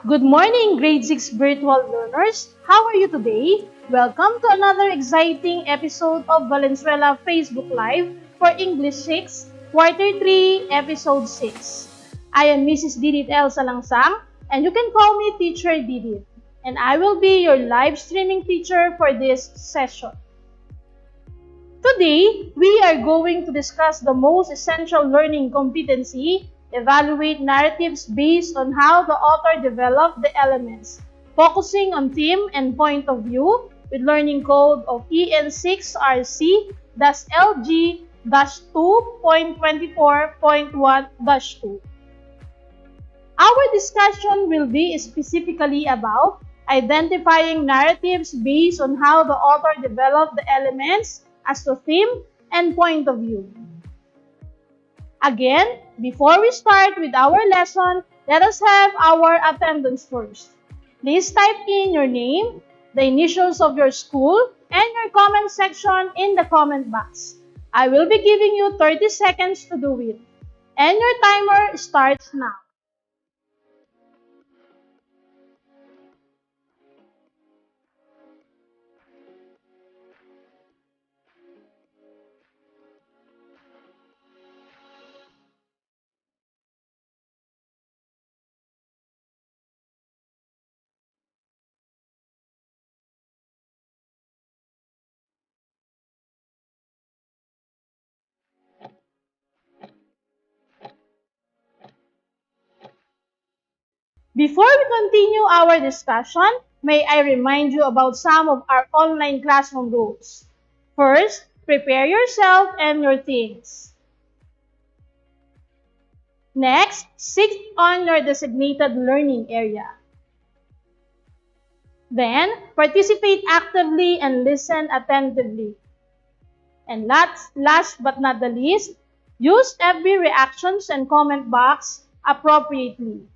Good morning, grade 6 virtual learners. How are you today? Welcome to another exciting episode of Valenzuela Facebook Live for English 6, Quarter 3, Episode 6. I am Mrs. Didit L. Salangsang, and you can call me Teacher Didit, and I will be your live streaming teacher for this session. Today, we are going to discuss the most essential learning competency, evaluate narratives based on how the author developed the elements, focusing on theme and point of view with learning code of EN6RC-LG-2.24.1-2. Our discussion will be specifically about identifying narratives based on how the author developed the elements as to theme and point of view. Again, before we start with our lesson, let us have our attendance first. Please type in your name, the initials of your school, and your comment section in the comment box. I will be giving you 30 seconds to do it. And your timer starts now. Before we continue our discussion, may I remind you about some of our online classroom rules. First, prepare yourself and your things. Next, sit on your designated learning area. Then, participate actively and listen attentively. And last but not the least, use every reactions and comment box appropriately.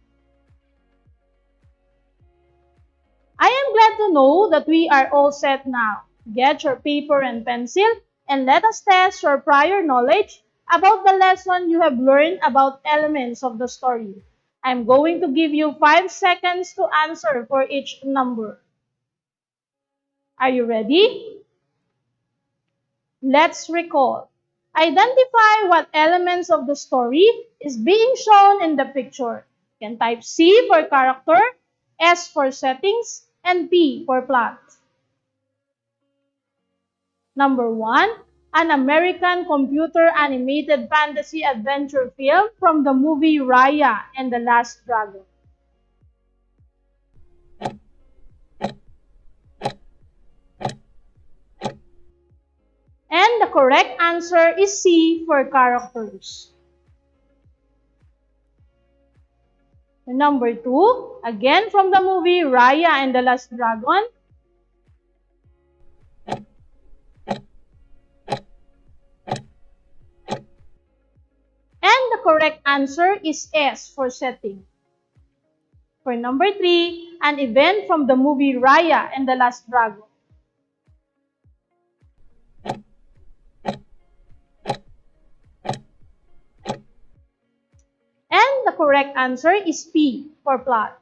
I am glad to know that we are all set now. Get your paper and pencil and let us test your prior knowledge about the lesson you have learned about elements of the story. I'm going to give you 5 seconds to answer for each number. Are you ready? Let's recall. Identify what elements of the story is being shown in the picture. You can type C for character, S for settings, and P for plot. Number 1, an American computer animated fantasy adventure film from the movie Raya and the Last Dragon. And the correct answer is C for characters. Number 2, again from the movie Raya and the Last Dragon. And the correct answer is S for setting. For number 3, an event from the movie Raya and the Last Dragon. And the correct answer is P for plot.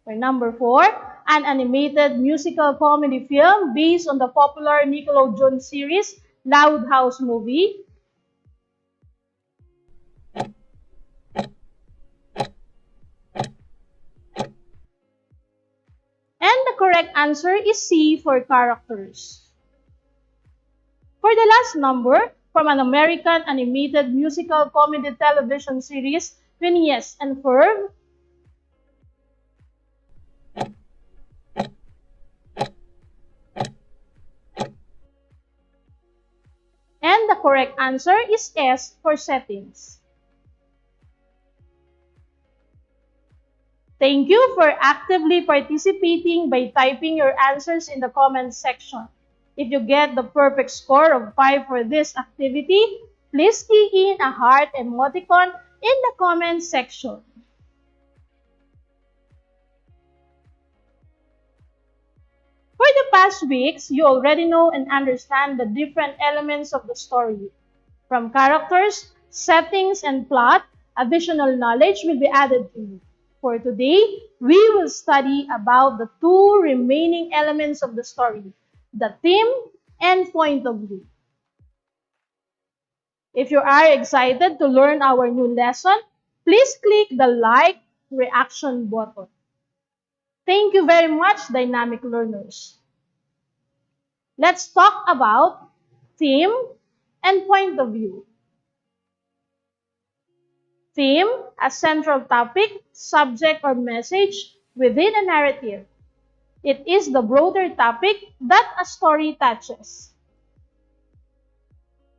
For number 4, an animated musical comedy film based on the popular Nickelodeon series Loud House Movie. And the correct answer is C for characters. For the last number, from an American animated musical comedy television series, Phineas and Ferb. And the correct answer is S for settings. Thank you for actively participating by typing your answers in the comments section. If you get the perfect score of 5 for this activity, please key in a heart emoticon in the comments section. For the past weeks, you already know and understand the different elements of the story. From characters, settings, and plot, additional knowledge will be added to you. For today, we will study about the two remaining elements of the story, the theme and point of view. If you are excited to learn our new lesson, please click the like reaction button. Thank you very much, dynamic learners. Let's talk about theme and point of view. Theme, a central topic, subject, or message within a narrative. It is the broader topic that a story touches.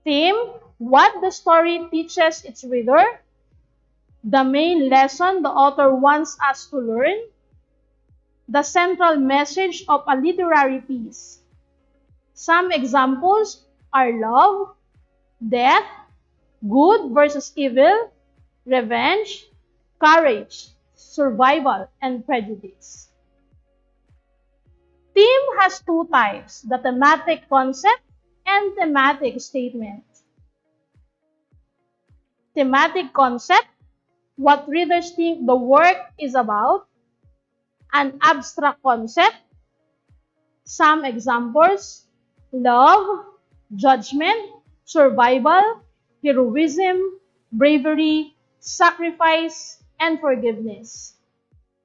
Theme, what the story teaches its reader. The main lesson the author wants us to learn. The central message of a literary piece. Some examples are love, death, good versus evil, revenge, courage, survival, and prejudice. Theme has two types, the thematic concept and thematic statement. Thematic concept, what readers think the work is about. An abstract concept. Some examples, love, judgment, survival, heroism, bravery, sacrifice, and forgiveness.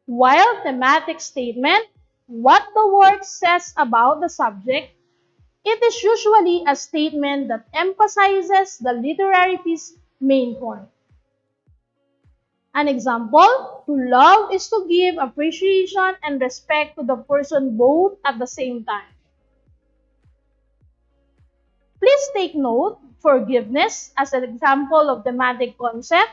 While thematic statement, what the work says about the subject, it is usually a statement that emphasizes the literary piece's main point. An example, to love is to give appreciation and respect to the person both at the same time. Please take note, forgiveness as an example of thematic concept,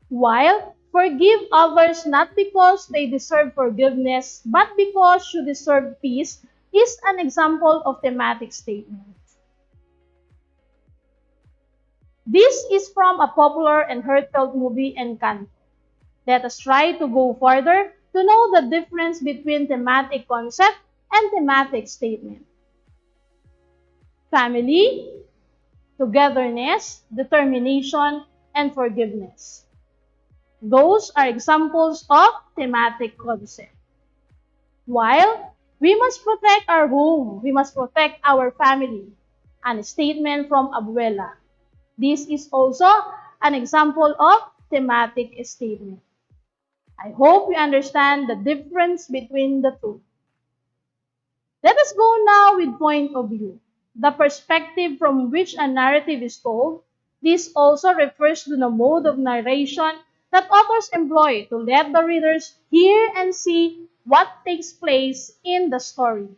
while forgive others not because they deserve forgiveness, but because you deserve peace is an example of thematic statement. This is from a popular and heartfelt movie, Encanto. Let us try to go further to know the difference between thematic concept and thematic statement. Family, togetherness, determination, and forgiveness. Those are examples of thematic concept. While we must protect our home, we must protect our family, a statement from Abuela. This is also an example of thematic statement. I hope you understand the difference between the two. Let us go now with point of view, the perspective from which a narrative is told. This also refers to the mode of narration that authors employ to let the readers hear and see what takes place in the story.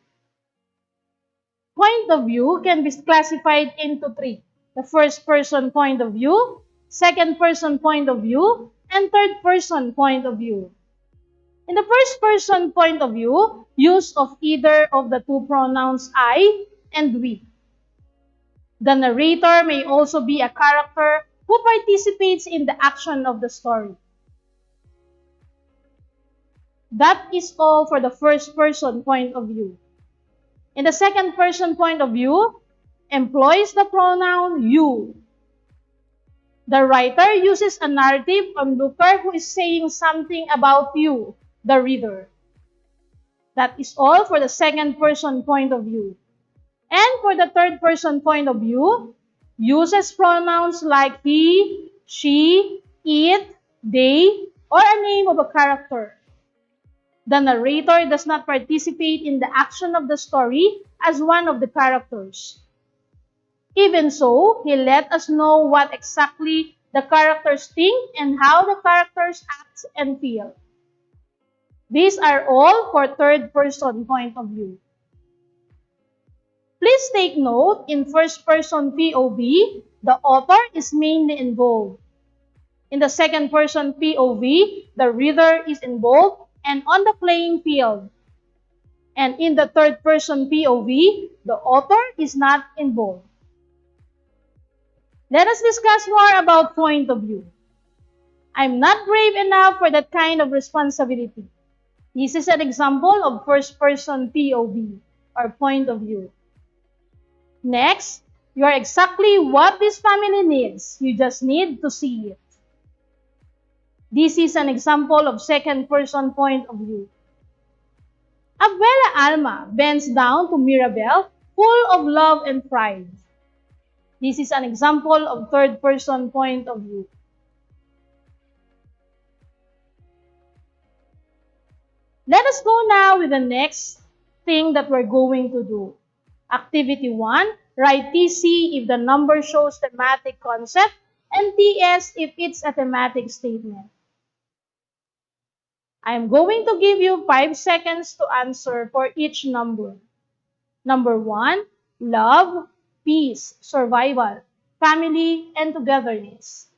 Point of view can be classified into three: the first person point of view, second person point of view, and third person point of view. In the first person point of view, use of either of the two pronouns I and we. The narrator may also be a character who participates in the action of the story. That is all for the first person point of view. In the second person point of view, employs the pronoun you. The writer uses a narrative onlooker who is saying something about you, the reader. That is all for the second person point of view. And for the third person point of view, uses pronouns like he, she, it, they, or a name of a character. The narrator does not participate in the action of the story as one of the characters. Even so, he let us know what exactly the characters think and how the characters act and feel. These are all for third person point of view. Please take note, in first person POV, the author is mainly involved. In the second person POV, the reader is involved and on the playing field. And in the third person POV, the author is not involved. Let us discuss more about point of view. I'm not brave enough for that kind of responsibility. This is an example of first person POV, or point of view. Next, you are exactly what this family needs. You just need to see it. This is an example of second person point of view. Abuela Alma bends down to Mirabel, full of love and pride. This is an example of third person point of view. Let us go now with the next thing that we're going to do. Activity 1, write TC if the number shows thematic concept and TS if it's a thematic statement. I am going to give you 5 seconds to answer for each number. Number 1, love, peace, survival, family, and togetherness.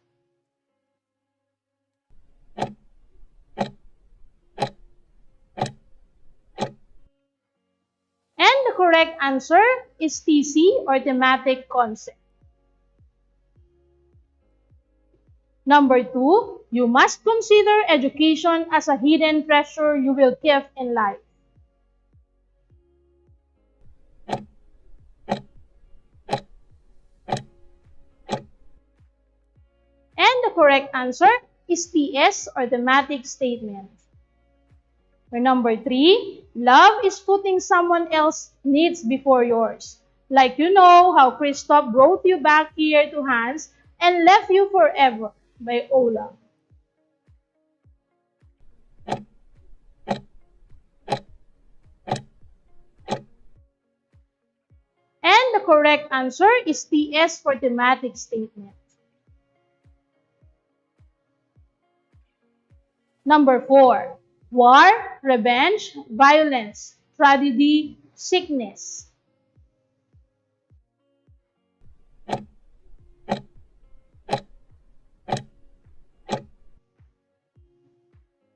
And the correct answer is TC or thematic concept. Number 2, you must consider education as a hidden treasure you will keep in life. And the correct answer is TS or thematic statement. For number 3, love is putting someone else's needs before yours. Like you know how Christoph brought you back here to Hans and left you forever by Ola. And the correct answer is TS for thematic statement. Number 4, war, revenge, violence, tragedy, sickness.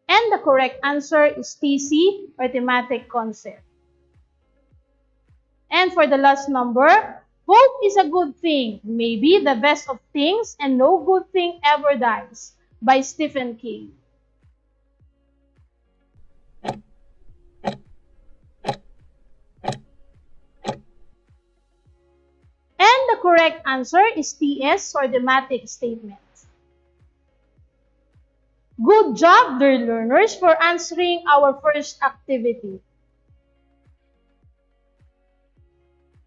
And the correct answer is TC or thematic concept. And for the last number, hope is a good thing, maybe the best of things, and no good thing ever dies, by Stephen King. And the correct answer is TS or thematic statement. Good job, dear learners, for answering our first activity.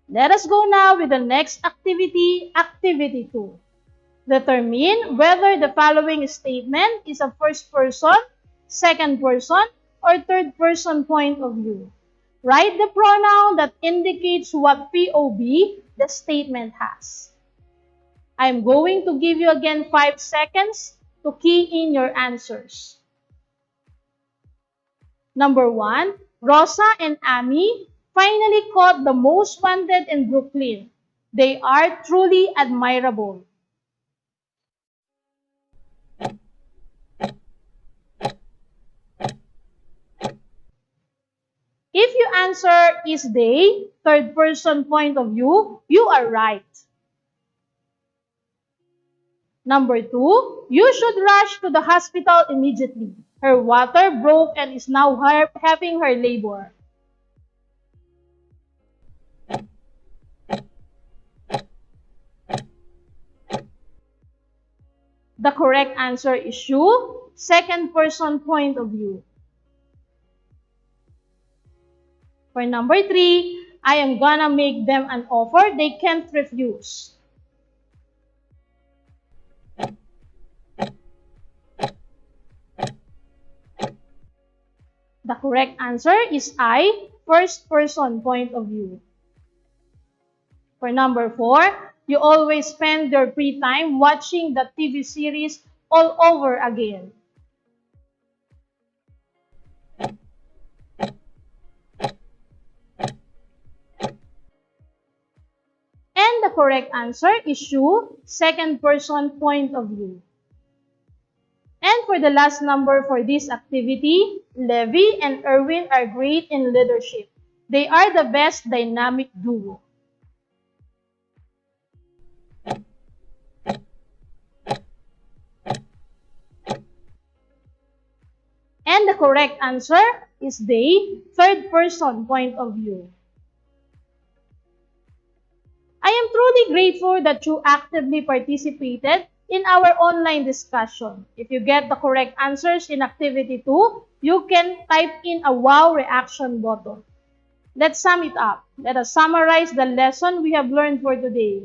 Let us go now with the next activity, activity 2. Determine whether the following statement is a first person, second person, or third person point of view. Write the pronoun that indicates what POV the statement has. I'm going to give you again 5 seconds to key in your answers. Number 1, Rosa and Amy finally caught the most wanted in Brooklyn. They are truly admirable. If you answer is they, third person point of view, you are right. Number 2, you should rush to the hospital immediately. Her water broke and is now having her labor. The correct answer is you, second person point of view. For number 3, I am gonna make them an offer they can't refuse. The correct answer is I, first person point of view. For number 4, you always spend your free time watching the TV series all over again. And the correct answer is you, second person point of view. And for the last number for this activity, Levi and Erwin are great in leadership. They are the best dynamic duo. And the correct answer is they, third person point of view. I am truly grateful that you actively participated in our online discussion. If you get the correct answers in activity 2, you can type in a wow reaction button. Let's sum it up. Let us summarize the lesson we have learned for today.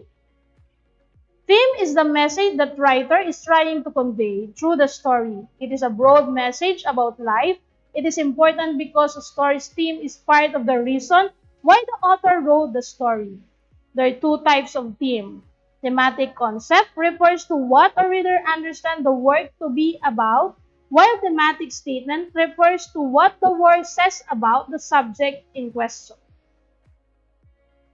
Theme is the message that writer is trying to convey through the story. It is a broad message about life. It is important because the story's theme is part of the reason why the author wrote the story. There are two types of theme. Thematic concept refers to what a reader understands the work to be about, while thematic statement refers to what the work says about the subject in question.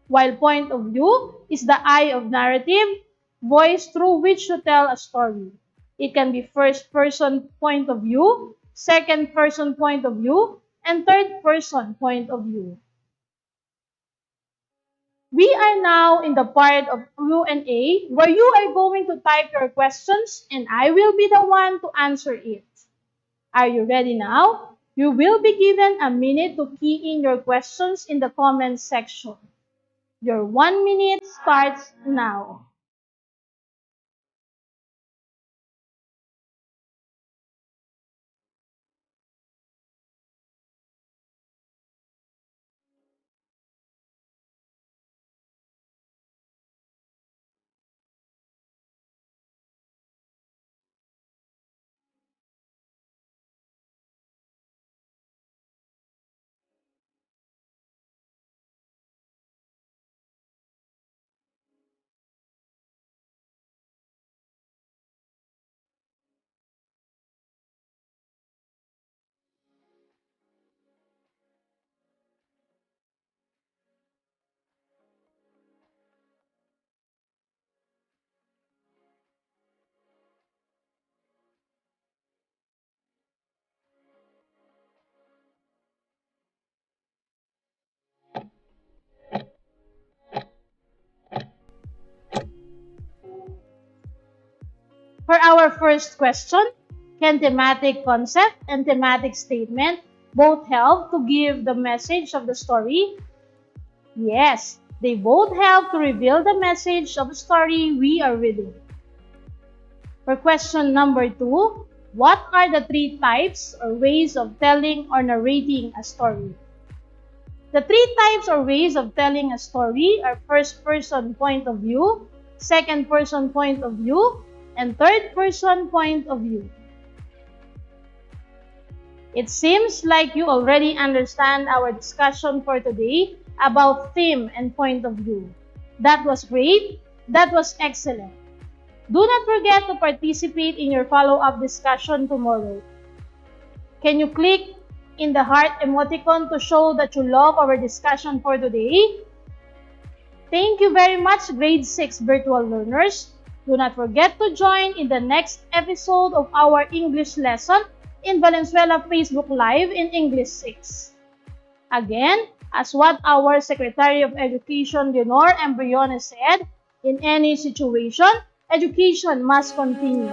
While point of view is the eye of narrative, voice through which to tell a story. It can be first person point of view, second person point of view, and third person point of view. We are now in the part of Q&A where you are going to type your questions and I will be the one to answer it. Are you ready now? You will be given a minute to key in your questions in the comments section. Your 1 minute starts now. For our first question, can thematic concept and thematic statement both help to give the message of the story? Yes, they both help to reveal the message of the story we are reading. For question number 2, what are the three types or ways of telling or narrating a story? The three types or ways of telling a story are first person point of view, second person point of view, and third person point of view. It seems like you already understand our discussion for today about theme and point of view. That was great. That was excellent. Do not forget to participate in your follow-up discussion tomorrow. Can you click in the heart emoticon to show that you love our discussion for today? Thank you very much, grade 6 virtual learners. Do not forget to join in the next episode of our English lesson in Valenzuela Facebook Live in English 6. Again, as what our Secretary of Education, Leonor Embrione, said, in any situation, education must continue.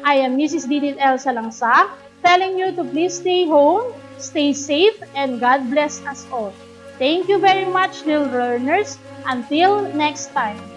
I am Mrs. Didit L. Salangsa, telling you to please stay home, stay safe, and God bless us all. Thank you very much, little learners. Until next time.